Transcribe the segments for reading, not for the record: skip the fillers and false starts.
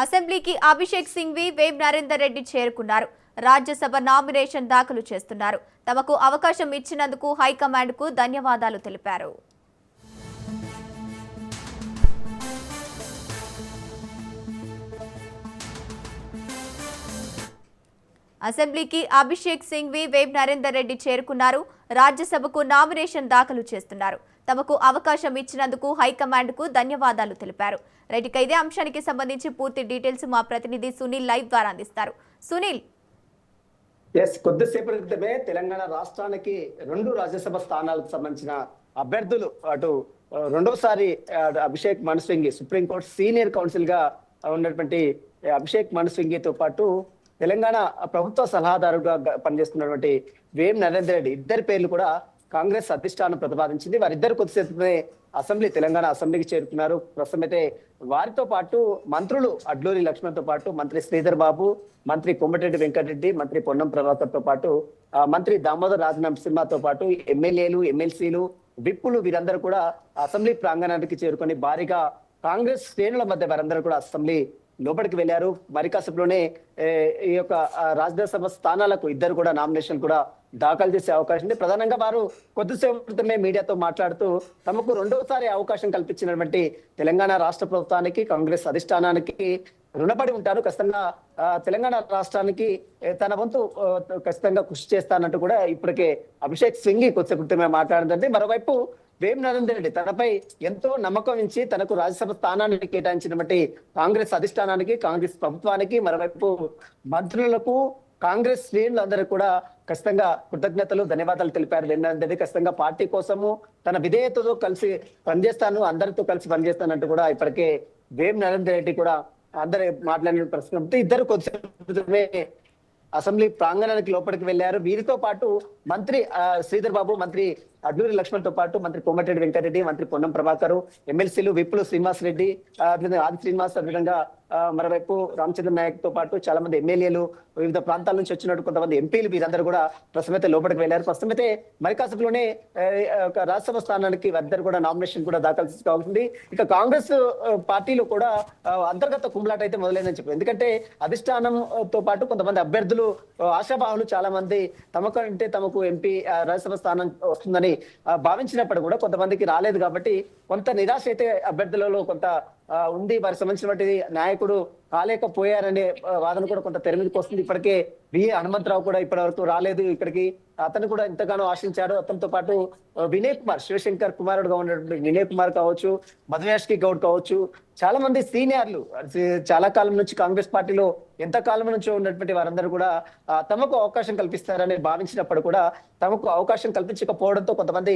అసెంబ్లీకి అభిషేక్ సింఘ్వి వేవ్ నరేందర్ రెడ్డి చేరుకున్నారు. రాజ్యసభ నామినేషన్ దాఖలు చేస్తున్నారు. తమకు అవకాశం ఇచ్చినందుకు హైకమాండ్కు ధన్యవాదాలు తెలిపారు. అసెంబ్లీకి అభిషేక్ సింఘ్వి వేవ్ నరేందర్ రెడ్డి చేరుకున్నారు. రాజ్యసభకు నామినేషన్ దాఖలు చేస్తున్నారు. తమకు అవకాశం ఇచ్చినందుకు హైకమాండ్కు ధన్యవాదాలు తెలిపారు. రైట్, ఇదే అంశానికి సంబంధించి పూర్తి డీటెయిల్స్ మా ప్రతినిధి సునీల్ లైవ్ ద్వారా అందిస్తారు. సునీల్, కొద్దిసేపటి క్రితమే తెలంగాణ రాష్ట్రానికి 2 రాజ్యసభ స్థానాలకు సంబంధించిన అభ్యర్థులు అటు రెండోసారి అభిషేక్ మను సింఘ్వి సుప్రీంకోర్టు సీనియర్ కౌన్సిల్ గా ఉన్నటువంటి అభిషేక్ మను సింఘ్వితో పాటు తెలంగాణ ప్రభుత్వ సలహాదారుగా పనిచేస్తున్నటువంటి వేవ్ నరేందర్ రెడ్డి ఇద్దరి పేర్లు కూడా కాంగ్రెస్ అధిష్టానం ప్రతిపాదించింది. వారిద్దరు కొద్దిసేపమే తెలంగాణ అసెంబ్లీకి చేరుకున్నారు. ప్రస్తుతం అయితే వారితో పాటు మంత్రులు అడ్లూరి లక్ష్మణ్తో పాటు మంత్రి శ్రీధర్ బాబు, మంత్రి కోమటిరెడ్డి వెంకటరెడ్డి, మంత్రి పొన్నం ప్రభాకర్తో పాటు మంత్రి దామోదర్ రాజనరసింహతో పాటు ఎమ్మెల్యేలు, ఎమ్మెల్సీలు, విప్పులు వీరందరూ కూడా అసెంబ్లీ ప్రాంగణానికి చేరుకొని భారీగా కాంగ్రెస్ శ్రేణుల మధ్య వారందరూ కూడా అసెంబ్లీ లోపలికి వెళ్లారు. మరి కాసేపులోనే ఈ యొక్క రాజ్యసభ స్థానాలకు ఇద్దరు కూడా నామినేషన్ కూడా దాఖలు చేసే అవకాశం ఉంది. ప్రధానంగా వారు కొద్దిసేపు క్రితమే మీడియాతో మాట్లాడుతూ తమకు రెండోసారి అవకాశం కల్పించినటువంటి తెలంగాణ రాష్ట్ర ప్రభుత్వానికి, కాంగ్రెస్ అధిష్టానానికి రుణపడి ఉంటారు. ఖచ్చితంగా తెలంగాణ రాష్ట్రానికి తన వంతు ఖచ్చితంగా కృషి చేస్తానంటూ కూడా ఇప్పటికే అభిషేక్ సింఘ్వి కొద్దిసేపు క్రితమే మాట్లాడిందంటే, మరోవైపు వేవ్ నరేందర్ రెడ్డి తనపై ఎంతో నమ్మకం ఇచ్చి తనకు రాజ్యసభ స్థానాన్ని కేటాయించినటువంటి కాంగ్రెస్ అధిష్టానానికి, కాంగ్రెస్ ప్రభుత్వానికి, మరోవైపు మంత్రులకు, కాంగ్రెస్ శ్రేణులందరూ కూడా ఖచ్చితంగా కృతజ్ఞతలు, ధన్యవాదాలు తెలిపారు. వేవ్ నరేందర్ రెడ్డి ఖచ్చితంగా పార్టీ కోసము తన విధేయతతో కలిసి పనిచేస్తాను, అందరితో కలిసి పనిచేస్తానంటూ కూడా ఇప్పటికే వేవ్ నరేందర్ రెడ్డి కూడా అందరూ మాట్లాడిన ప్రశ్న ఇద్దరు కొద్దిసేపే అసెంబ్లీ ప్రాంగణానికి లోపలికి వెళ్లారు. వీరితో పాటు మంత్రి శ్రీధర్ బాబు, మంత్రి అడ్లూరి లక్ష్మణ్తో పాటు మంత్రి కోమటిరెడ్డి వెంకటరెడ్డి, మంత్రి పొన్నం ప్రభాకర్, ఎమ్మెల్సీలు విప్పులు శ్రీనివాస్ రెడ్డి, ఆది శ్రీనివాస్, అదేవిధంగా మరోవైపు రామచంద్ర నాయక్ తో పాటు చాలా మంది ఎమ్మెల్యేలు, వివిధ ప్రాంతాల నుంచి వచ్చినట్టు కొంతమంది ఎంపీలు వీరందరూ కూడా ప్రస్తుతమైతే లోపలికి వెళ్లారు. ప్రస్తుతమైతే మరి కాసేపులోనే రాజ్యసభ స్థానానికి ఇద్దరు కూడా నామినేషన్ కూడా దాఖలు చేసుకోవాల్సింది. ఇక కాంగ్రెస్ పార్టీలో కూడా అంతర్గత కుమ్లాట అయితే మొదలైందని చెప్పారు. ఎందుకంటే అధిష్టానంతో పాటు కొంతమంది అభ్యర్థులు, ఆశాభావులు చాలా మంది తమకంటే తమకు ఎంపీ రాజ్యసభ స్థానం వస్తుందని భావించినప్పుడు కూడా కొంతమందికి రాలేదు. కాబట్టి కొంత నిరాశ అయితే అభ్యర్థులలో కొంత ఉంది. వారికి సంబంధించినటువంటి నాయకుడు కాలేకపోయారనే వాదన కూడా కొంత తెర మీదకి వస్తుంది. ఇప్పటికే విఏ హనుమంతరావు కూడా ఇప్పటి వరకు రాలేదు ఇక్కడికి. అతను కూడా ఎంతగానో ఆశించాడు. అతనితో పాటు వినయ్ కుమార్, శివశంకర్ కుమారుడుగా ఉన్నటువంటి వినయ్ కుమార్ కావచ్చు, మధుయాష్కి గౌడ్ కావచ్చు, చాలా మంది సీనియర్లు చాలా కాలం నుంచి కాంగ్రెస్ పార్టీలో ఎంత కాలం నుంచో ఉన్నటువంటి వారందరూ కూడా తమకు అవకాశం కల్పిస్తారని భావించినప్పుడు కూడా తమకు అవకాశం కల్పించకపోవడంతో కొంతమంది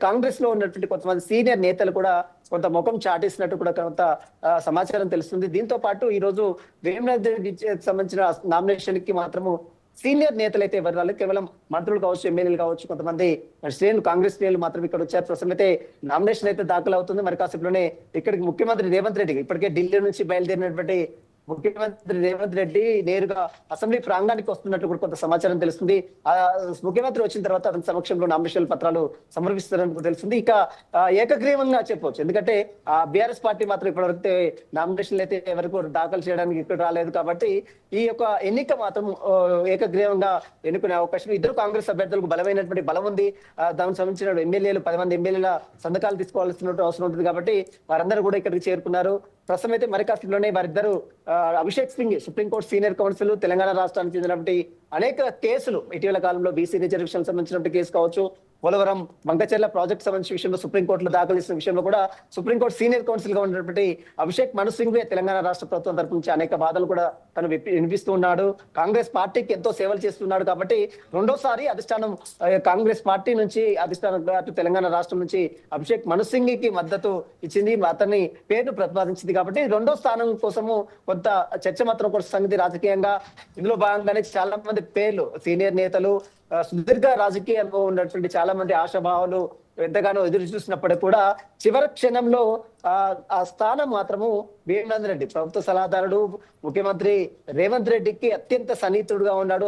కాంగ్రెస్ లో ఉన్నటువంటి కొంతమంది సీనియర్ నేతలు కూడా కొంత ముఖం చాటేసినట్టు కూడా కొంత సమాచారం తెలుస్తుంది. దీంతో పాటు ఈ రోజు వేవ్ నరేందర్ రెడ్డికి సంబంధించిన నామినేషన్ కి మాత్రము సీనియర్ నేతలు అయితే ఎవరు రాలేదు. కేవలం మంత్రులు కావచ్చు, ఎమ్మెల్యేలు కావచ్చు, కొంతమంది శ్రేణులు, కాంగ్రెస్ శ్రేణులు మాత్రం ఇక్కడ వచ్చారు. ప్రస్తుతం అయితే నామినేషన్ అయితే దాఖలు అవుతుంది. మరి కాసేపులోనే ఇక్కడికి ముఖ్యమంత్రి రేవంత్ రెడ్డి ఇప్పటికే ఢిల్లీ నుంచి బయలుదేరినటువంటి ముఖ్యమంత్రి రేవంత్ రెడ్డి నేరుగా అసెంబ్లీ ప్రాంగణానికి వస్తున్నట్లు కూడా కొంత సమాచారం తెలుస్తుంది. ముఖ్యమంత్రి వచ్చిన తర్వాత అతని సమక్షంలో నామినేషన్ పత్రాలు సమర్పిస్తారని తెలుస్తుంది. ఇక ఏకగ్రీవంగా చెప్పవచ్చు. ఎందుకంటే బీఆర్ఎస్ పార్టీ మాత్రం ఇప్పటివరకు నామినేషన్లు అయితే ఎవరికి దాఖలు చేయడానికి ఇక్కడ రాలేదు. కాబట్టి ఈ యొక్క ఎన్నిక మాత్రం ఏకగ్రీవంగా ఎన్నుకునే అవకాశం. ఇద్దరు కాంగ్రెస్ అభ్యర్థులకు బలమైనటువంటి బలం ఉంది. దానికి సంబంధించిన ఎమ్మెల్యేలు 10 మంది ఎమ్మెల్యేల సంతకాలు తీసుకోవాల్సిన అవసరం ఉంటుంది. కాబట్టి వారందరూ కూడా ఇక్కడికి చేరుకున్నారు. ప్రస్తుతం అయితే మరి కాసేపులోనే వారిద్దరు Abhishek Singhvi supreme court senior council, Telangana రాష్ట్రానికి చెందినటువంటి అనేక కేసులు ఇటీవల కాలంలో బీసీ రిజర్వేషన్ సంబంధించినటువంటి కేసు కావచ్చు, పోలవరం బంకచెర్ల ప్రాజెక్ట్ సంబంధించిన విషయంలో సుప్రీంకోర్టులో దాఖలు చేసిన విషయంలో కూడా సుప్రీంకోర్టు సీనియర్ కౌన్సిల్ గా ఉన్నటువంటి అభిషేక్ మను సింఘ్వి తెలంగాణ రాష్ట్ర ప్రభుత్వం తరపు నుంచి అనేక వాదనలు కూడా తను వినిపిస్తూ ఉన్నాడు. కాంగ్రెస్ పార్టీకి ఎంతో సేవలు చేస్తున్నాడు. కాబట్టి రెండోసారి అధిష్టానం కాంగ్రెస్ పార్టీ నుంచి అధిష్టానం తెలంగాణ రాష్ట్రం నుంచి అభిషేక్ మను సింఘ్వికి మద్దతు ఇచ్చింది, అతని పేరును ప్రతిపాదించింది. కాబట్టి రెండో స్థానం కోసము కొంత చర్చ మాత్రం కొనసాగింది రాజకీయంగా. ఇందులో భాగంగానే చాలా మంది పేర్లు, సీనియర్ నేతలు, సుదీర్ఘ రాజకీయ అనుభవం ఉన్నటువంటి చాలా మంది ఆశాభావాలు ఎంతగానో ఎదురు చూసినప్పటికీ కూడా చివరి క్షణంలో ఆ స్థానం మాత్రము వేమనంద రెడ్డి ప్రభుత్వ సలహాదారుడు, ముఖ్యమంత్రి రేవంత్ రెడ్డికి అత్యంత సన్నిహితుడుగా ఉన్నాడు.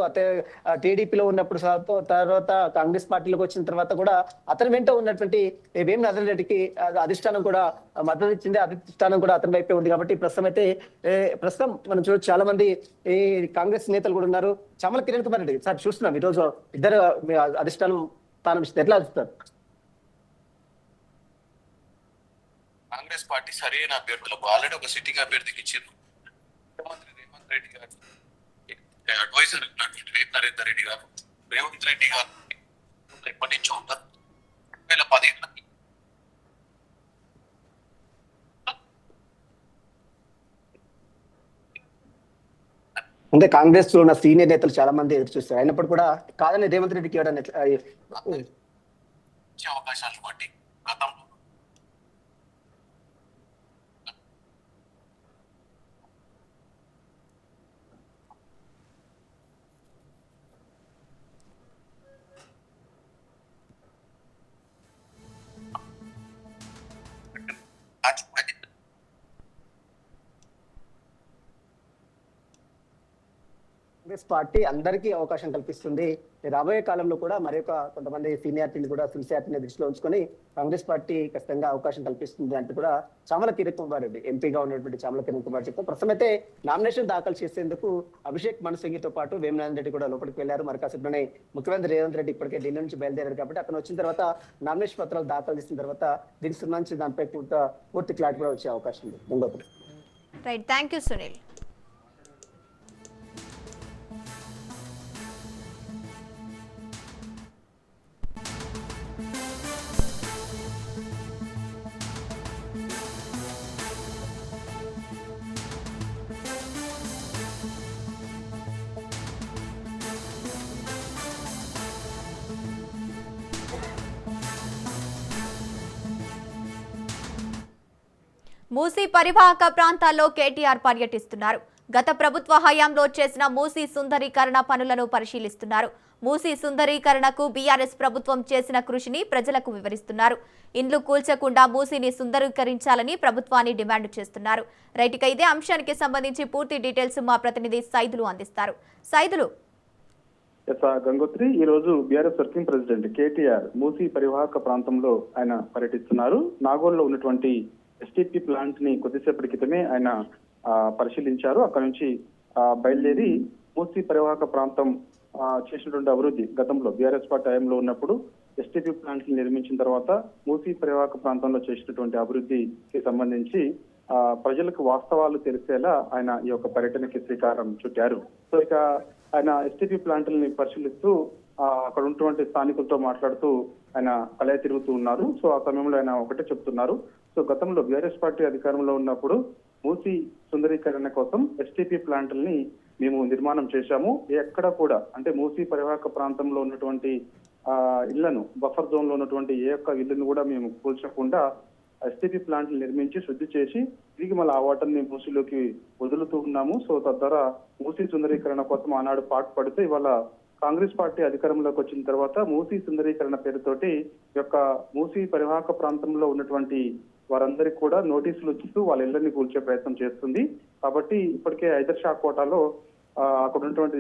టీడీపీలో ఉన్నప్పుడు తర్వాత కాంగ్రెస్ పార్టీలోకి వచ్చిన తర్వాత కూడా అతని వెంట ఉన్నటువంటి వేమనంద రెడ్డికి అధిష్టానం కూడా మద్దతు ఇచ్చింది. అధిష్టానం కూడా అతని వైపే ఉంది. కాబట్టి ప్రస్తుతం మనం చూడొచ్చు, చాలా మంది ఈ కాంగ్రెస్ నేతలు కూడా ఉన్నారు. చామల కిరణ్ కుమార్ రెడ్డి సార్ చూస్తున్నాం ఈరోజు ఇద్దరు అధిష్టానం స్థానం ఎట్లా చూస్తారు? కాంగ్రెస్ పార్టీ సరైన అభ్యర్థులకు ఆల్రెడీ ఒక సిట్టింగ్ అభ్యర్థికి ఇచ్చారు. ముఖ్యమంత్రి రేవంత్ రెడ్డి గారు అడ్వైజర్ రేపు నరేందర్ రెడ్డి గారు, రేవంత్ రెడ్డి గారు ఎప్పటి నుంచో ఉంటారు. 2015 అంటే కాంగ్రెస్ లో ఉన్న సీనియర్ నేతలు చాలా మంది ఎదురు చూస్తారు. అయినప్పుడు కూడా కాదని రేవంత్ రెడ్డికి ఇవ్వడం ఇచ్చే అవకాశాలు బట్టి గతంలో కాంగ్రెస్ పార్టీ అందరికీ అవకాశం కల్పిస్తుంది. రాబోయే కాలంలో కూడా కొంతమంది సీనియారిటీని కూడా సిన్సియారిటీని దృష్టిలో ఉంచుకొని కాంగ్రెస్ పార్టీ ఖచ్చితంగా అవకాశం కల్పిస్తుంది అంటూ కూడా చామల కిరణ్ కుమార్ రెడ్డి, ఎంపీగా ఉన్నటువంటి చామల కిరణ్ కుమార్ చెప్తారు. ప్రస్తుతం అయితే నామినేషన్ దాఖలు చేసేందుకు అభిషేక్ మను సింఘ్తో పాటు వేమనంద రెడ్డి కూడా లోపలికి వెళ్లారు. మరి కాసేపులోనే ముఖ్యమంత్రి రేవంత్ రెడ్డి ఇప్పటికే ఢిల్లీ నుంచి బయలుదేరారు. కాబట్టి అతను వచ్చిన తర్వాత నామినేషన్ పత్రాలు దాఖలు చేసిన తర్వాత దీనికి సంబంధించి దానిపై పూర్తి క్లారిటీ కూడా వచ్చే అవకాశం ఉంది. Right, thank you Sunil. Musi పరివాహక ప్రాంతాల్లో కేటీఆర్ పర్యటిస్తున్నారు. గత ప్రభుత్వ హయాంలో చేసిన మూసీ సుందరీకరణ పనులను పరిశీలిస్తున్నారు. మూసీ సుందరీకరణకు బీఆర్ఎస్ ప్రభుత్వం చేసిన కృషిని ప్రజలకు వివరిస్తున్నారు. ఇండ్లు కూల్చకుండా మూసీని సుందరీకరించాలని ప్రభుత్వాన్ని డిమాండ్ చేస్తున్నారు. రైట్గా ఇదే అంశానికి సంబంధించి పూర్తి డీటెయిల్స్ మా ప్రతినిధి సైదులు అందిస్తారు. సైదులు. గంగోత్రి ఈ రోజు BRS working president KTR Musi పరివాహక ప్రాంతంలో ఆయన పర్యటిస్తున్నారు. నాగోల్లో ఉన్నటువంటి ఎస్టీపీ ప్లాంట్ ని కొద్దిసేపటి క్రితమే ఆయన పరిశీలించారు. అక్కడ నుంచి బయలుదేరి మూసీ పరివాహక ప్రాంతం చేసినటువంటి అభివృద్ధి గతంలో బీఆర్ఎస్ పార్టీ హయాంలో ఉన్నప్పుడు ఎస్టీపీ ప్లాంట్ ని నిర్మించిన తర్వాత మూసీ పరివాహక ప్రాంతంలో చేసినటువంటి అభివృద్ధికి సంబంధించి ప్రజలకు వాస్తవాలు తెలిసేలా ఆయన ఈ యొక్క పర్యటనకి శ్రీకారం చుట్టారు. సో ఇక ఆయన ఎస్టీపీ ప్లాంట్లని పరిశీలిస్తూ అక్కడ ఉన్నటువంటి స్థానికులతో మాట్లాడుతూ ఆయన కలయ తిరుగుతూ ఉన్నారు. సో ఆ సమయంలో ఆయన ఒకటే చెప్తున్నారు. సో గతంలో బీఆర్ఎస్ పార్టీ అధికారంలో ఉన్నప్పుడు మూసీ సుందరీకరణ కోసం ఎస్టీపీ ప్లాంట్లని మేము నిర్మాణం చేశాము. ఎక్కడ కూడా అంటే మూసీ పరివాహక ప్రాంతంలో ఉన్నటువంటి ఇళ్లను బఫర్ జోన్ లో ఉన్నటువంటి ఏ ఒక్క ఇళ్లను కూడా మేము కూల్చకుండా ఎస్టీపీ ప్లాంట్లు నిర్మించి శుద్ధి చేసి తిరిగి మళ్ళీ ఆ వాటర్ని మూసీలోకి వదులుతూ ఉన్నాము. సో తద్వారా మూసీ సుందరీకరణ కోసం ఆనాడు పాటుపడితే ఇవాళ కాంగ్రెస్ పార్టీ అధికారంలోకి వచ్చిన తర్వాత మూసీ సుందరీకరణ పేరుతోటి యొక్క మూసీ పరివాహక ప్రాంతంలో ఉన్నటువంటి వారందరికీ కూడా నోటీసులు ఇస్తూ వాళ్ళ ఇళ్లని కూల్చే ప్రయత్నం చేస్తుంది. కాబట్టి ఇప్పటికే హైదర్ షా కోటాలో అక్కడ ఉన్నటువంటి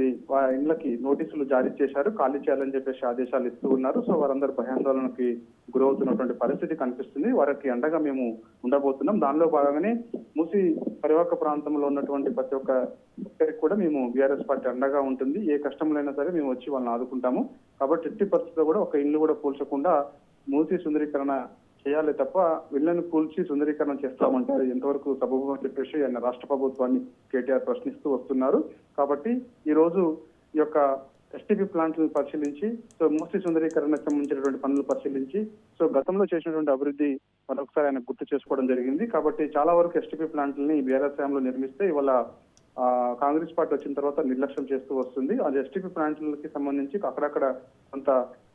ఇళ్లకి నోటీసులు జారీ చేశారు, ఖాళీ చేయాలని చెప్పేసి ఆదేశాలు ఇస్తూ ఉన్నారు. సో వారందరూ భయాందోళనకి గురవుతున్నటువంటి పరిస్థితి కనిపిస్తుంది. వారికి అండగా మేము ఉండబోతున్నాం. దానిలో భాగంగానే మూసీ పరివాహక ప్రాంతంలో ఉన్నటువంటి ప్రతి ఒక్కరికి కూడా మేము బీఆర్ఎస్ పార్టీ అండగా ఉంటుంది. ఏ కష్టంలో సరే మేము వచ్చి వాళ్ళని ఆదుకుంటాము. కాబట్టి ఎట్టి పరిస్థితుల్లో కూడా ఒక ఇల్లు కూడా కూల్చకుండా మూసీ సుందరీకరణ చేయాలి తప్ప ఇళ్లను కూల్చి సుందరీకరణ చేస్తామంటారు ఎంతవరకు సబబు అని చెప్పేసి ఆయన రాష్ట్ర ప్రభుత్వాన్ని కేటీఆర్ ప్రశ్నిస్తూ వస్తున్నారు. కాబట్టి ఈ రోజు ఈ యొక్క ఎస్టీపీ ప్లాంట్లను పరిశీలించి సో మూసీ సుందరీకరణకు సంబంధించినటువంటి పనులు పరిశీలించి సో గతంలో చేసినటువంటి అభివృద్ధి మరొకసారి ఆయన గుర్తు చేసుకోవడం జరిగింది. కాబట్టి చాలా వరకు ఎస్టీపీ ప్లాంట్లని బీఆర్ఎస్ హయాంలో నిర్మిస్తే ఇవాళ కాంగ్రెస్ పార్టీ వచ్చిన తర్వాత నిర్లక్ష్యం చేస్తూ వస్తుంది. అది ఎస్టీపీ ప్లాంట్లకి సంబంధించి అక్కడక్కడ కొంత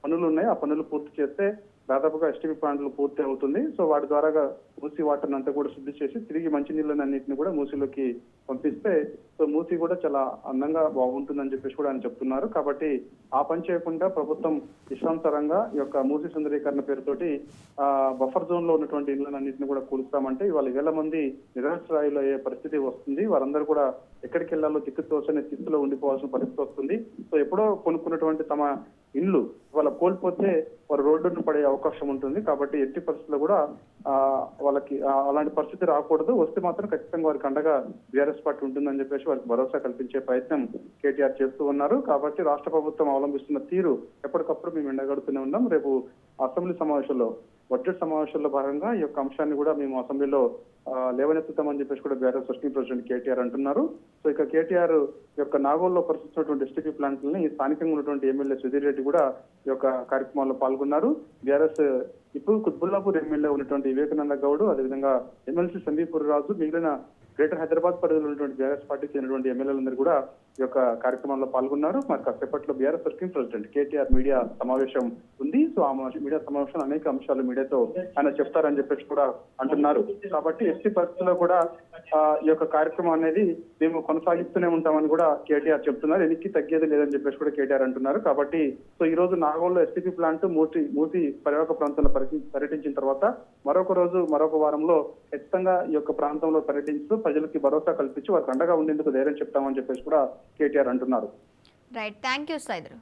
పనులు ఉన్నాయి. ఆ పనులు పూర్తి చేస్తే దాదాపుగా ఎస్టీపీ ప్లాంట్లు పూర్తి అవుతుంది. సో వాటి ద్వారాగా మూసీ వాటర్ అంతా కూడా శుద్ధి చేసి తిరిగి మంచినీళ్ళన్నింటినీ కూడా మూసీలోకి పంపిస్తే సో మూసీ కూడా చాలా అందంగా బాగుంటుందని చెప్పేసి కూడా ఆయన చెప్తున్నారు. కాబట్టి ఆ పని చేయకుండా ప్రభుత్వం ఇష్టానుసారంగా ఈ యొక్క మూసీ సుందరీకరణ పేరుతోటి బఫర్ జోన్ లో ఉన్నటువంటి ఇళ్లన్నింటినీ కూడా కూలుస్తామంటే ఇవాళ వేల మంది నిరాశ్రయాలు అయ్యే పరిస్థితి వస్తుంది. వారందరూ కూడా ఎక్కడికి వెళ్లాలో దిక్కుతోచని స్థితిలో ఉండిపోవాల్సిన పరిస్థితి వస్తుంది. సో ఎప్పుడో కొనుక్కున్నటువంటి తమ ఇల్లు వాళ్ళ కోల్పోతే వారు రోడ్డును పడే అవకాశం ఉంటుంది. కాబట్టి ఎట్టి పరిస్థితుల్లో కూడా వాళ్ళకి అలాంటి పరిస్థితి రాకూడదు. వస్తే మాత్రం ఖచ్చితంగా వారికి అండగా బీఆర్ఎస్ పార్టీ ఉంటుందని చెప్పేసి వారికి భరోసా కల్పించే ప్రయత్నం కేటీఆర్ చేస్తూ ఉన్నారు. కాబట్టి రాష్ట్ర ప్రభుత్వం అవలంబిస్తున్న తీరు ఎప్పటికప్పుడు మేము ఎండగడుతూనే ఉన్నాం. రేపు అసెంబ్లీ సమావేశంలో బడ్జెట్ సమావేశంలో భాగంగా ఈ యొక్క అంశాన్ని కూడా మేము అసెంబ్లీలో లేవనెత్తుతామని చెప్పేసి కూడా బీఆర్ఎస్ వర్కింగ్ ప్రెసిడెంట్ కేటీఆర్ అంటున్నారు. సో ఇక కేటీఆర్ యొక్క నాగోల్లో పరిస్థితున్నటువంటి ఎస్టీపీ ప్లాంట్లని స్థానికంగా ఉన్నటువంటి ఎమ్మెల్యే సుధీర్ రెడ్డి కూడా ఈ యొక్క కార్యక్రమాల్లో పాల్గొన్నారు. బీఆర్ఎస్ ఇప్పుడు కుత్బుల్లాపూర్ ఎమ్మెల్యే ఉన్నటువంటి వివేకానంద గౌడ్, అదేవిధంగా ఎమ్మెల్సీ సందీపూర్ రాజు, మిగిలిన గ్రేటర్ హైదరాబాద్ పరిధిలో ఉన్నటువంటి బీఆర్ఎస్ పార్టీకి చెందినటువంటి ఎమ్మెల్యేలందరూ కూడా ఈ యొక్క కార్యక్రమంలో పాల్గొన్నారు. మరి కాసేపట్లో BRS working president KTR media సమావేశం ఉంది. సో ఆ మీడియా సమావేశంలో అనేక అంశాలు మీడియాతో ఆయన చెప్తారని చెప్పేసి కూడా అంటున్నారు. కాబట్టి ఎస్టీ పరిస్థితుల్లో కూడా ఈ యొక్క కార్యక్రమం అనేది మేము కొనసాగిస్తూనే ఉంటామని కూడా కేటీఆర్ చెప్తున్నారు. ఎన్నికి తగ్గేది లేదని చెప్పేసి కూడా కేటీఆర్ అంటున్నారు. కాబట్టి సో ఈ రోజు నాగోల్లో ఎస్టీపీ ప్లాంట్ మూసి పరివాహక ప్రాంతంలో పర్యటించిన తర్వాత మరొక రోజు మరొక వారంలో ఖచ్చితంగా ఈ యొక్క ప్రాంతంలో పర్యటించుతూ ప్రజలకి భరోసా కల్పించి వారికి అండగా ఉండేందుకు ధైర్యం చెప్తామని చెప్పేసి కూడా కేటీఆర్ అంటున్నారు. Right, thank you Saidar.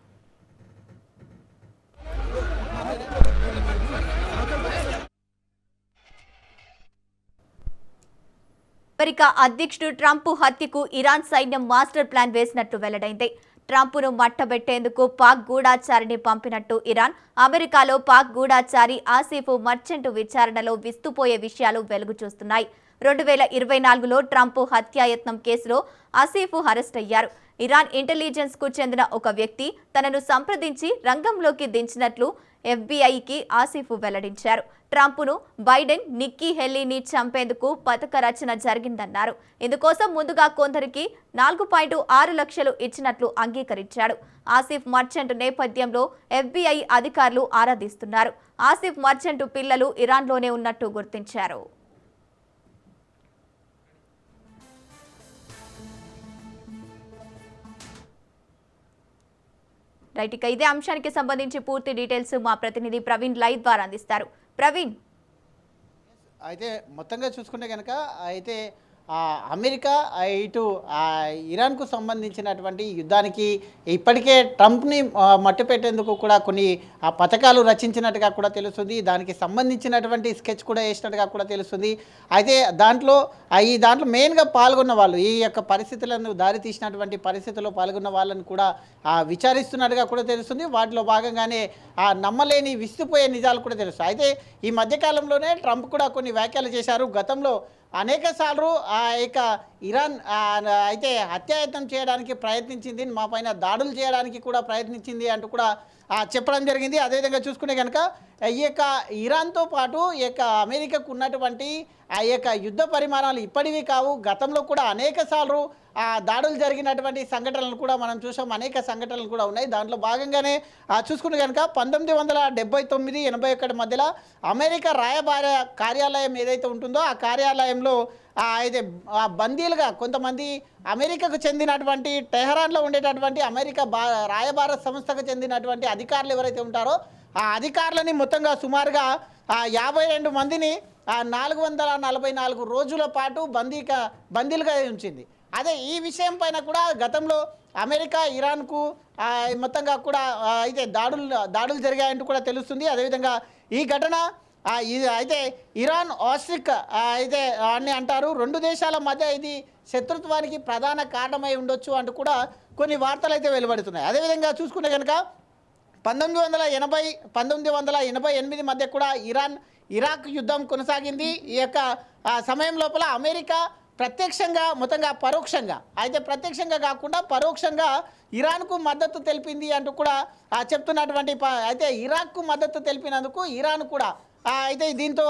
America అధ్యక్షుడు ట్రంప్ హత్యకు ఇరాన్ సైన్యం మాస్టర్ ప్లాన్ వేసినట్టు వెల్లడైంది. ట్రంప్ను మట్టబెట్టేందుకు పాక్ గూఢాచారిని పంపినట్టు ఇరాన్, అమెరికాలో పాక్ గూఢాచారి ఆసిఫ్ మర్చెంట్ విచారణలో విస్తుపోయే విషయాలు వెలుగు చూస్తున్నాయి. 2024లో ట్రంప్ హత్యాయత్నం కేసులో ఆసిఫ్ అరెస్ట్ అయ్యారు. ఇరాన్ ఇంటెలిజెన్స్ కు చెందిన ఒక వ్యక్తి తనను సంప్రదించి రంగంలోకి దించినట్లు FBI ఆసిఫ్ వెల్లడించారు. ట్రంప్ను బైడెన్, నిక్కీ హెలీని చంపేందుకు పథక రచన జరిగిందన్నారు. ఇందుకోసం ముందుగా కొందరికి 4.6 లక్షలు ఇచ్చినట్లు అంగీకరించాడు. ఆసిఫ్ మర్చెంట్ నేపథ్యంలో FBI అధికారులు ఆరాధిస్తున్నారు. ఆసిఫ్ మర్చెంట్ పిల్లలు ఇరాన్లోనే ఉన్నట్టు గుర్తించారు. రైట్, ఇక ఇదే అంశానికి సంబంధించి పూర్తి డీటెయిల్స్ మా ప్రతినిధి ప్రవీణ్ లైవ్ ద్వారా అందిస్తారు. ప్రవీణ్, అయితే మొత్తంగా చూసుకుంటే కనుక అయితే అమెరికా ఇటు ఇరాన్కు సంబంధించినటువంటి యుద్ధానికి ఇప్పటికే ట్రంప్ని మట్టుపెట్టేందుకు కూడా కొన్ని పథకాలు రచించినట్టుగా కూడా తెలుస్తుంది. దానికి సంబంధించినటువంటి స్కెచ్ కూడా వేసినట్టుగా కూడా తెలుస్తుంది. అయితే దాంట్లో మెయిన్గా పాల్గొన్న వాళ్ళు, ఈ యొక్క పరిస్థితులను దారి తీసినటువంటి పరిస్థితుల్లో పాల్గొన్న వాళ్ళని కూడా విచారిస్తున్నట్టుగా కూడా తెలుస్తుంది. వాటిలో భాగంగానే నమ్మలేని విస్తుపోయే నిజాలు కూడా తెలుస్తాయి. అయితే ఈ మధ్యకాలంలోనే ట్రంప్ కూడా కొన్ని వ్యాఖ్యలు చేశారు. గతంలో అనేక సార్లు ఇక ఇరాన్ అయితే హత్యాయత్నం చేయడానికి ప్రయత్నించింది, మా పైన దాడులు చేయడానికి కూడా ప్రయత్నించింది అంటూ కూడా చెప్పడం జరిగింది. అదేవిధంగా చూసుకునే కనుక ఈ యొక్క ఇరాన్తో పాటు ఈ యొక్క అమెరికాకు ఉన్నటువంటి ఆ యొక్క యుద్ధ పరిమాణాలు ఇప్పటివి కావు. గతంలో కూడా అనేక సార్లు దాడులు జరిగినటువంటి సంఘటనలు కూడా మనం చూసాం. అనేక సంఘటనలు కూడా ఉన్నాయి. దాంట్లో భాగంగానే చూసుకుంటే కనుక 1979-81 మధ్యలో అమెరికా రాయబార కార్యాలయం ఏదైతే ఉంటుందో ఆ కార్యాలయంలో అయితే బందీలుగా కొంతమంది అమెరికాకు చెందినటువంటి టెహరాన్లో ఉండేటటువంటి అమెరికా రాయబార సంస్థకు చెందినటువంటి అధికారులు ఎవరైతే ఉంటారో ఆ అధికారులని మొత్తంగా సుమారుగా 52 మందిని 444 రోజుల పాటు బందీలుగా ఉంచింది. అదే ఈ విషయం పైన కూడా గతంలో అమెరికా ఇరాన్కు మొత్తంగా కూడా అయితే దాడులు జరిగాయంటూ కూడా తెలుస్తుంది. అదేవిధంగా ఈ ఘటన అయితే ఇరాన్ ఆస్ట్రిక్ అయితే అని అంటారు. రెండు దేశాల మధ్య ఇది శత్రుత్వానికి ప్రధాన కారణమై ఉండొచ్చు అంటూ కూడా కొన్ని వార్తలు అయితే వెలువడుతున్నాయి. అదేవిధంగా చూసుకుంటే కనుక 1988 మధ్య కూడా ఇరాక్ యుద్ధం కొనసాగింది. ఈ యొక్క సమయం లోపల అమెరికా ప్రత్యక్షంగా మొత్తంగా పరోక్షంగా అయితే ప్రత్యక్షంగా కాకుండా పరోక్షంగా ఇరాన్కు మద్దతు తెలిపింది అంటూ కూడా చెప్తున్నటువంటి అయితే ఇరాక్కు మద్దతు తెలిపినందుకు ఇరాన్ కూడా అయితే దీంతో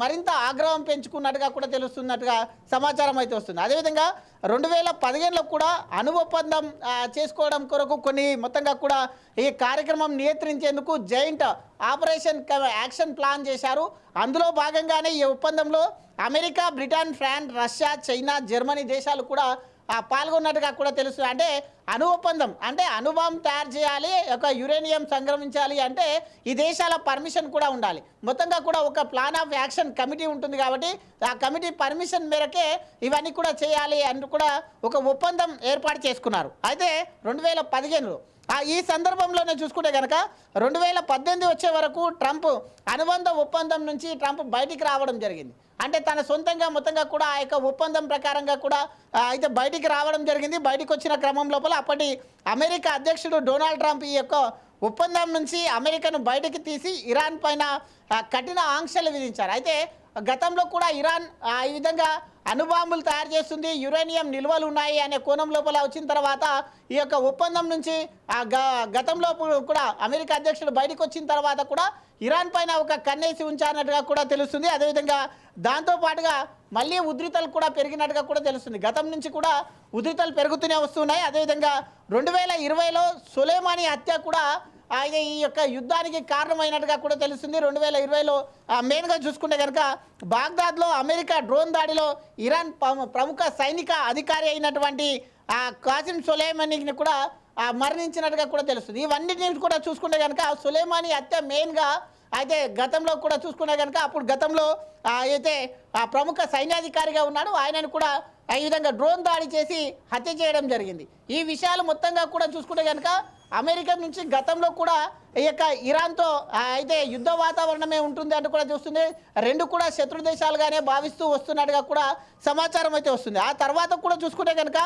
మరింత ఆగ్రహం పెంచుకున్నట్టుగా కూడా తెలుస్తున్నట్టుగా సమాచారం అయితే వస్తుంది. అదేవిధంగా 2015లో కూడా అణు ఒప్పందం చేసుకోవడం కొరకు కొన్ని మొత్తంగా కూడా ఈ కార్యక్రమం నియంత్రించేందుకు జాయింట్ ఆపరేషన్ యాక్షన్ ప్లాన్ చేశారు. అందులో భాగంగానే ఈ ఒప్పందంలో America, Britain, France, Russia, China, Germany దేశాలు కూడా పాల్గొన్నట్టుగా కూడా తెలుస్తుంది. అంటే అణు ఒప్పందం అంటే అణుబాంబు తయారు చేయాలి, ఒక యురేనియం సంక్రమించాలి అంటే ఈ దేశాల పర్మిషన్ కూడా ఉండాలి. మొత్తంగా కూడా ఒక ప్లాన్ ఆఫ్ యాక్షన్ కమిటీ ఉంటుంది కాబట్టి ఆ కమిటీ పర్మిషన్ మేరకే ఇవన్నీ కూడా చేయాలి అని కూడా ఒక ఒప్పందం ఏర్పాటు చేసుకున్నారు. అయితే 2015లో ఈ సందర్భంలోనే చూసుకుంటే కనుక 2018 వచ్చే వరకు ట్రంప్ అనుబంధ ఒప్పందం నుంచి ట్రంప్ బయటికి రావడం జరిగింది. అంటే తన సొంతంగా మొత్తంగా కూడా ఆ యొక్క ఒప్పందం ప్రకారంగా కూడా అయితే బయటికి రావడం జరిగింది. బయటికి వచ్చిన క్రమం లోపల అప్పటి అమెరికా అధ్యక్షుడు డొనాల్డ్ ట్రంప్ ఈ యొక్క ఒప్పందం నుంచి అమెరికాను బయటికి తీసి ఇరాన్ పైన కఠిన ఆంక్షలు విధించారు. అయితే గతంలో కూడా ఇరాన్ ఈ విధంగా అణుబాంబులు తయారు చేస్తుంది, యురేనియం నిల్వలు ఉన్నాయి అనే కోణం లోపల వచ్చిన తర్వాత ఈ యొక్క ఒప్పందం నుంచి గతంలో కూడా అమెరికా అధ్యక్షుడు బయటకు వచ్చిన తర్వాత కూడా ఇరాన్ పైన ఒక కన్నేసి ఉంచారన్నట్టుగా కూడా తెలుస్తుంది. అదేవిధంగా దాంతోపాటుగా మళ్ళీ ఉద్రితలు కూడా పెరిగినట్టుగా కూడా తెలుస్తుంది. గతం నుంచి కూడా ఉద్రితలు పెరుగుతూనే వస్తున్నాయి. అదేవిధంగా 2020లో సులేమానీ హత్య కూడా అయితే ఈ యొక్క యుద్ధానికి కారణమైనట్టుగా కూడా తెలుస్తుంది. 2020లో మెయిన్గా చూసుకుంటే కనుక బాగ్దాద్లో అమెరికా డ్రోన్ దాడిలో ఇరాన్ ప్రముఖ సైనిక అధికారి అయినటువంటి కాసిం సొలైమానీని కూడా మరణించినట్టుగా కూడా తెలుస్తుంది. ఇవన్నిటిని కూడా చూసుకుంటే కనుక సులేమానీ హత్య మెయిన్గా అయితే గతంలో కూడా చూసుకునే కనుక అప్పుడు గతంలో అయితే ప్రముఖ సైన్యాధికారిగా ఉన్నాడు, ఆయనను కూడా ఈ విధంగా డ్రోన్ దాడి చేసి హత్య చేయడం జరిగింది. ఈ విషయాలు మొత్తంగా కూడా చూసుకుంటే కనుక అమెరికా నుంచి గతంలో కూడా ఈ యొక్క ఇరాన్తో అయితే యుద్ధ వాతావరణమే ఉంటుంది అంటూ కూడా చూస్తుంది. రెండు కూడా శత్రు దేశాలుగానే భావిస్తూ వస్తున్నట్టుగా కూడా సమాచారం అయితే వస్తుంది. ఆ తర్వాత కూడా చూసుకుంటే కనుక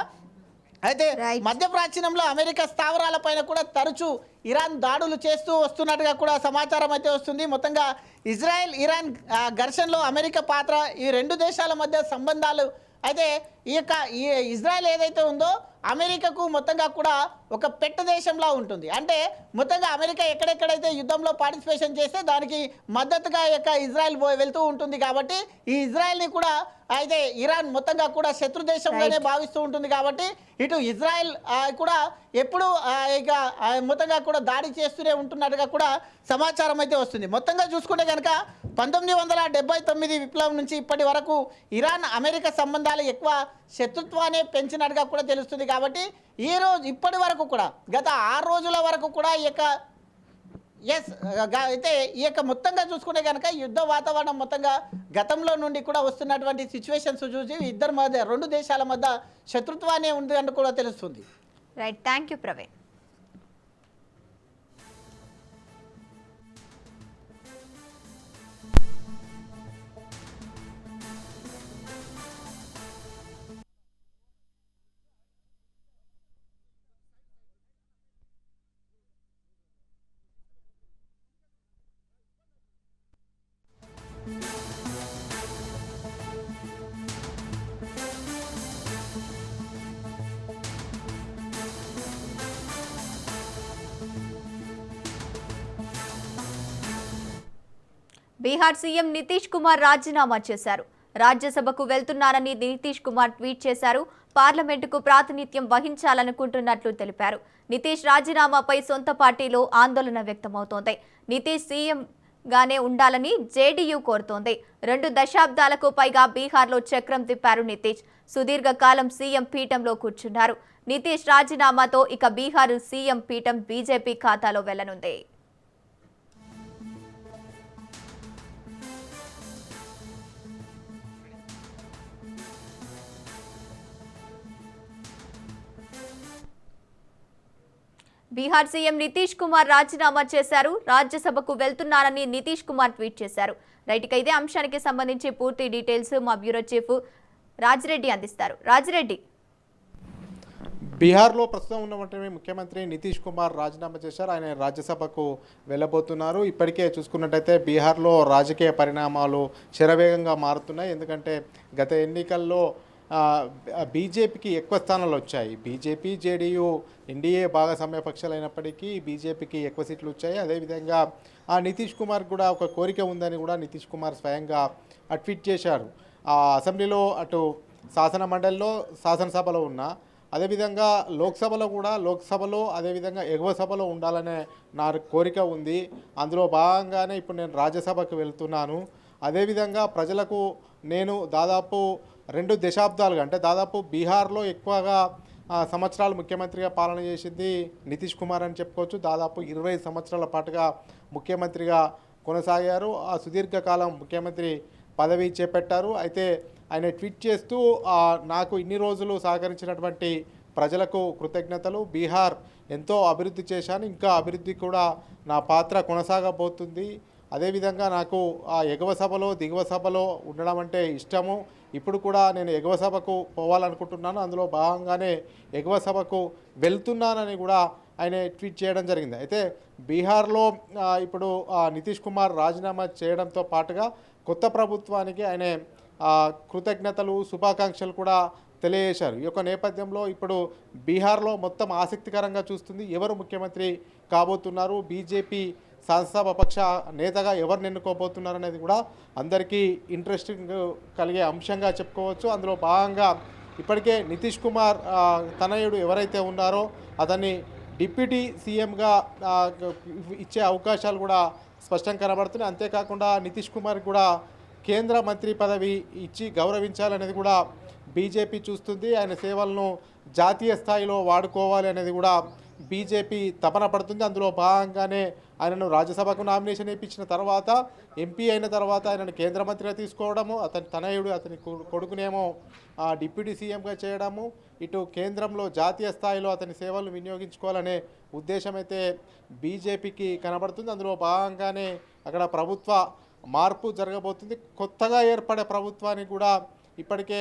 అయితే మధ్యప్రాచ్యంలో అమెరికా స్థావరాలపైన కూడా తరచూ ఇరాన్ దాడులు చేస్తూ వస్తున్నట్టుగా కూడా సమాచారం అయితే వస్తుంది. మొత్తంగా ఇజ్రాయెల్ ఇరాన్ ఘర్షణలో అమెరికా పాత్ర, ఈ రెండు దేశాల మధ్య సంబంధాలు అయితే ఈ ఇజ్రాయెల్ ఏదైతే ఉందో అమెరికాకు మొత్తంగా కూడా ఒక పెట్ట దేశంలా ఉంటుంది. అంటే మొత్తంగా అమెరికా ఎక్కడెక్కడైతే యుద్ధంలో పార్టిసిపేషన్ చేస్తే దానికి మద్దతుగా ఇజ్రాయెల్ వెళ్తూ ఉంటుంది. కాబట్టి ఈ ఇజ్రాయెల్ని కూడా అయితే ఇరాన్ మొత్తంగా కూడా శత్రు దేశంగానే భావిస్తూ ఉంటుంది. కాబట్టి ఇటు ఇజ్రాయెల్ కూడా ఎప్పుడు ఇక మొత్తంగా కూడా దాడి చేస్తూనే ఉంటున్నట్టుగా కూడా సమాచారం అయితే వస్తుంది. మొత్తంగా చూసుకుంటే కనుక 1979 విప్లవం నుంచి ఇప్పటి వరకు ఇరాన్ అమెరికా సంబంధాలు ఎక్కువ శత్రుత్వాన్ని పెంచినట్టుగా కూడా తెలుస్తుంది. కాబట్టి ఇప్పటి వరకు కూడా గత 6 రోజుల వరకు కూడా అయితే ఈ యొక్క మొత్తంగా చూసుకుంటే కనుక యుద్ధ వాతావరణం మొత్తంగా గతంలో నుండి కూడా వస్తున్నటువంటి సిచ్యువేషన్స్ చూసి ఇద్దరి మధ్య రెండు దేశాల మధ్య శత్రుత్వాన్ని ఉంది అని కూడా తెలుస్తుంది. Right, thank you Praveen. Bihar CM Nitish Kumar రాజీనామా చేశారు. రాజ్యసభకు వెళ్తున్నారని నితీష్ కుమార్ ట్వీట్ చేశారు. పార్లమెంటుకు ప్రాతినిధ్యం వహించాలనుకుంటున్నట్లు తెలిపారు. నితీష్ రాజీనామాపై సొంత పార్టీలో ఆందోళన వ్యక్తమవుతోంది. నితీష్ సీఎం గానే ఉండాలని జేడీయూ కోరుతోంది. 2 దశాబ్దాలకు పైగా బీహార్లో చక్రం తిప్పారు నితీష్. సుదీర్ఘకాలం సీఎం పీఠంలో కూర్చున్నారు. నితీష్ రాజీనామాతో ఇక బీహార్ సీఎం పీఠం బీజేపీ ఖాతాలో వెళ్లనుంది. బీహార్ సీఎం నితీష్ కుమార్ రాజీనామా చేశారు. రాజ్యసభకు వెళ్తున్నారని నితీష్ కుమార్ ట్వీట్ చేశారు. రైట్, ఇక ఇదే అంశానికి సంబంధించి పూర్తి డీటెయిల్స్ మా బ్యూరో చీఫ్ రాజిరెడ్డి అందిస్తారు. రాజిరెడ్డి, బీహార్లో ప్రస్తుతం ఉన్నటువంటి ముఖ్యమంత్రి నితీష్ కుమార్ రాజీనామా చేశారు. ఆయన రాజ్యసభకు వెళ్ళబోతున్నారు. ఇప్పటికే చూసుకున్నట్టయితే బీహార్లో రాజకీయ పరిణామాలు శరవేగంగా మారుతున్నాయి. ఎందుకంటే గత ఎన్నికల్లో బీజేపీకి ఎక్కువ స్థానాలు వచ్చాయి. బీజేపీ జేడీయూ ఎన్డీఏ భాగస్వామ్య పక్షాలు అయినప్పటికీ బీజేపీకి ఎక్కువ సీట్లు వచ్చాయి. అదేవిధంగా ఆ నితీష్ కుమార్ కూడా ఒక కోరిక ఉందని కూడా నితీష్ కుమార్ స్వయంగా ట్వీట్ చేశారు. ఆ అసెంబ్లీలో అటు శాసన మండలిలో శాసనసభలో ఉన్న అదేవిధంగా లోక్సభలో అదేవిధంగా ఎగువ సభలో ఉండాలనే నా కోరిక ఉంది. అందులో భాగంగానే ఇప్పుడు నేను రాజ్యసభకు వెళ్తున్నాను. అదేవిధంగా ప్రజలకు నేను దాదాపు 2 దశాబ్దాలుగా అంటే దాదాపు బీహార్లో ఎక్కువగా సంవత్సరాలు ముఖ్యమంత్రిగా పాలన చేసింది నితీష్ కుమార్ అని చెప్పుకోవచ్చు. దాదాపు 20 సంవత్సరాల పాటుగా ముఖ్యమంత్రిగా కొనసాగారు. ఆ సుదీర్ఘకాలం ముఖ్యమంత్రి పదవి చేపట్టారు. అయితే ఆయన ట్వీట్ చేస్తూ నాకు ఇన్ని రోజులు సహకరించినటువంటి ప్రజలకు కృతజ్ఞతలు. బీహార్ ఎంతో అభివృద్ధి చేశాను, ఇంకా అభివృద్ధి కూడా నా పాత్ర కొనసాగబోతుంది. అదేవిధంగా నాకు ఆ ఎగువ సభలో దిగువ సభలో ఉండడం అంటే ఇష్టము. ఇప్పుడు కూడా నేను ఎగువ సభకు పోవాలనుకుంటున్నాను, అందులో భాగంగానే ఎగువ సభకు వెళ్తున్నానని కూడా ఆయన ట్వీట్ చేయడం జరిగింది. అయితే బీహార్లో ఇప్పుడు నితీష్ కుమార్ రాజీనామా చేయడంతో పాటుగా కొత్త ప్రభుత్వానికి ఆయన కృతజ్ఞతలు శుభాకాంక్షలు కూడా తెలియజేశారు. ఈ యొక్క నేపథ్యంలో ఇప్పుడు బీహార్లో మొత్తం ఆసక్తికరంగా చూస్తుంది ఎవరు ముఖ్యమంత్రి కాబోతున్నారు, బీజేపీ శాసనసభ నేతగా ఎవరిని ఎన్నుకోబోతున్నారు అనేది కూడా అందరికీ ఇంట్రెస్టింగ్ కలిగే అంశంగా చెప్పుకోవచ్చు. అందులో భాగంగా ఇప్పటికే నితీష్ కుమార్ తనయుడు ఎవరైతే ఉన్నారో అతన్ని డిప్యూటీ సీఎంగా ఇచ్చే అవకాశాలు కూడా స్పష్టం కనబడుతున్నాయి. అంతేకాకుండా నితీష్ కుమార్ కూడా కేంద్ర మంత్రి పదవి ఇచ్చి గౌరవించాలనేది కూడా బీజేపీ చూస్తుంది. ఆయన సేవలను జాతీయ స్థాయిలో వాడుకోవాలి అనేది కూడా బీజేపీ తపన పడుతుంది. అందులో భాగంగానే ఆయనను రాజ్యసభకు నామినేషన్ ఇప్పించిన తర్వాత ఎంపీ అయిన తర్వాత ఆయనను కేంద్ర మంత్రిగా తీసుకోవడము, అతని తనయుడు అతని కొడుకునేమో డిప్యూటీ సీఎంగా చేయడము, ఇటు కేంద్రంలో జాతీయ స్థాయిలో అతని సేవలు వినియోగించుకోవాలనే ఉద్దేశం అయితే బీజేపీకి కనబడుతుంది. అందులో భాగంగానే అక్కడ ప్రభుత్వ మార్పు జరగబోతుంది. కొత్తగా ఏర్పడే ప్రభుత్వానికి కూడా ఇప్పటికే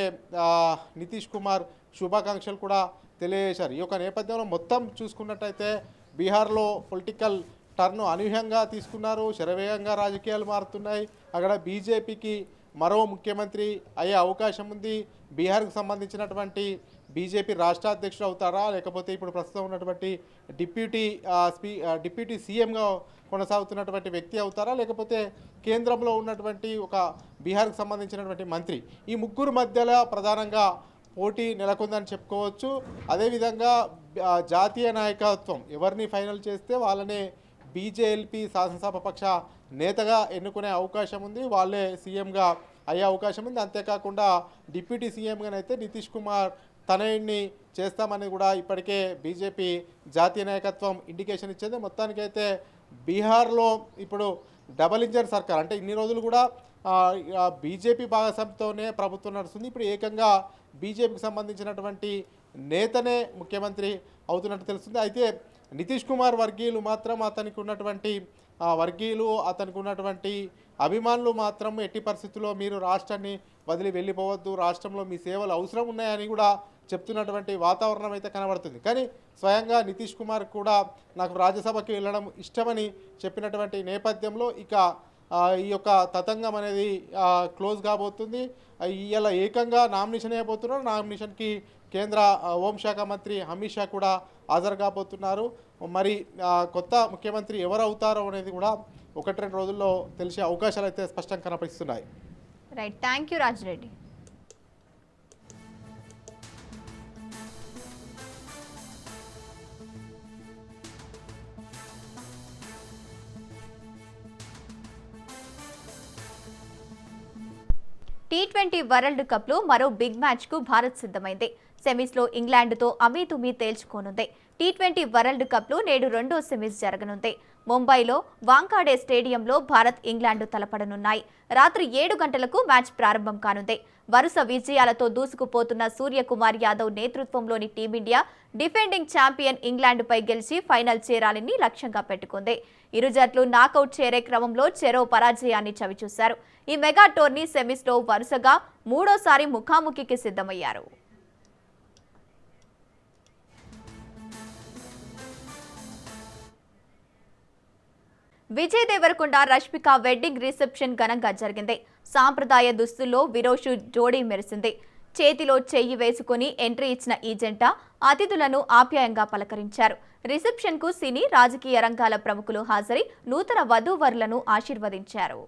నితీష్ కుమార్ శుభాకాంక్షలు కూడా తెలియజేశారు. ఈ యొక్క నేపథ్యంలో మొత్తం చూసుకున్నట్టయితే బీహార్లో పొలిటికల్ టర్ను అనూహ్యంగా తీసుకున్నారు. శరవేగంగా రాజకీయాలు మారుతున్నాయి. అక్కడ బీజేపీకి మరో ముఖ్యమంత్రి అయ్యే అవకాశం ఉంది. బీహార్కు సంబంధించినటువంటి బీజేపీ రాష్ట్ర అధ్యక్షుడు అవుతారా, లేకపోతే ఇప్పుడు ప్రస్తుతం ఉన్నటువంటి డిప్యూటీ సీఎంగా కొనసాగుతున్నటువంటి వ్యక్తి అవుతారా, లేకపోతే కేంద్రంలో ఉన్నటువంటి ఒక బీహార్కు సంబంధించినటువంటి మంత్రి, ఈ ముగ్గురు మధ్యలో ప్రధానంగా పోటీ నెలకొందని చెప్పుకోవచ్చు. అదేవిధంగా జాతీయ నాయకత్వం ఎవరిని ఫైనల్ చేస్తే వాళ్ళనే బీజేఎల్పీ శాసనసభ పక్ష నేతగా ఎన్నుకునే అవకాశం ఉంది, వాళ్ళే సీఎంగా అయ్యే అవకాశం ఉంది. అంతేకాకుండా డిప్యూటీ సీఎంగానైతే నితీష్ కుమార్ తనయుడిని చేస్తామని కూడా ఇప్పటికే బీజేపీ జాతీయ నాయకత్వం ఇండికేషన్ ఇచ్చింది. మొత్తానికైతే బీహార్లో ఇప్పుడు డబల్ ఇంజన్ సర్కార్ అంటే ఇన్ని రోజులు కూడా బీజేపీ భాగస్వామ్యంతోనే ప్రభుత్వం నడుస్తుంది. ఇప్పుడు ఏకంగా బీజేపీకి సంబంధించినటువంటి నేతనే ముఖ్యమంత్రి అవుతున్నట్టు తెలుస్తుంది. అయితే నితీష్ కుమార్ వర్గీయులు మాత్రం అతనికి ఉన్నటువంటి అభిమానులు మాత్రం ఎట్టి పరిస్థితుల్లో మీరు రాష్ట్రాన్ని వదిలి వెళ్ళిపోవద్దు, రాష్ట్రంలో మీ సేవలు అవసరం ఉన్నాయని కూడా చెప్తున్నటువంటి వాతావరణం అయితే కనబడుతుంది. కానీ స్వయంగా నితీష్ కుమార్ కూడా నాకు రాజ్యసభకి వెళ్ళడం ఇష్టమని చెప్పినటువంటి నేపథ్యంలో ఇక ఈ యొక్క తతంగం అనేది క్లోజ్ కాబోతుంది. ఇలా ఏకంగా నామినేషన్ అయిపోతున్నారు. నామినేషన్కి కేంద్ర హోంశాఖ మంత్రి అమిత్ షా కూడా హాజరు కాబోతున్నారు. మరి కొత్త ముఖ్యమంత్రి ఎవరు అవుతారో అనేది కూడా 1-2 రోజుల్లో తెలిసే అవకాశాలు అయితే స్పష్టంగా కనిపిస్తున్నాయి. Right, thank you Rajireddy. T20 world కప్లో మరో బిగ్ మ్యాచ్కు భారత్ సిద్ధమైంది. సెమీస్లో ఇంగ్లాండ్తో అమీతుమీ తేల్చుకోనుంది. T20 వరల్డ్ కప్లో నేడు 2వ సెమీస్ జరగనుంది. ముంబైలో వాంఖాడే స్టేడియంలో భారత్ ఇంగ్లాండ్ తలపడనున్నాయి. రాత్రి 7 గంటలకు మ్యాచ్ ప్రారంభం కానుంది. వరుస విజయాలతో దూసుకుపోతున్న సూర్యకుమార్ యాదవ్ నేతృత్వంలోని టీమిండియా డిఫెండింగ్ ఛాంపియన్ ఇంగ్లాండ్పై గెలిచి ఫైనల్ చేరాలని లక్ష్యంగా పెట్టుకుంది. ఇరు జట్లు నాకౌట్ చేరే క్రమంలో చెరో పరాజయాన్ని చవిచూశారు. ఈ మెగా టోర్నీ సెమీస్లో వరుసగా 3వసారి ముఖాముఖికి సిద్ధమయ్యారు. విజయ్ దేవరకొండ రష్మిక వెడ్డింగ్ రిసెప్షన్ ఘనంగా జరిగింది. సాంప్రదాయ దుస్తుల్లో విరోషు జోడీ మెరిసింది. చేతిలో చెయ్యి వేసుకుని ఎంట్రీ ఇచ్చిన ఈ జంట అతిథులను ఆప్యాయంగా పలకరించారు. రిసెప్షన్కు సినీ రాజకీయ రంగాల ప్రముఖులు హాజరై నూతన వధూవరులను ఆశీర్వదించారు.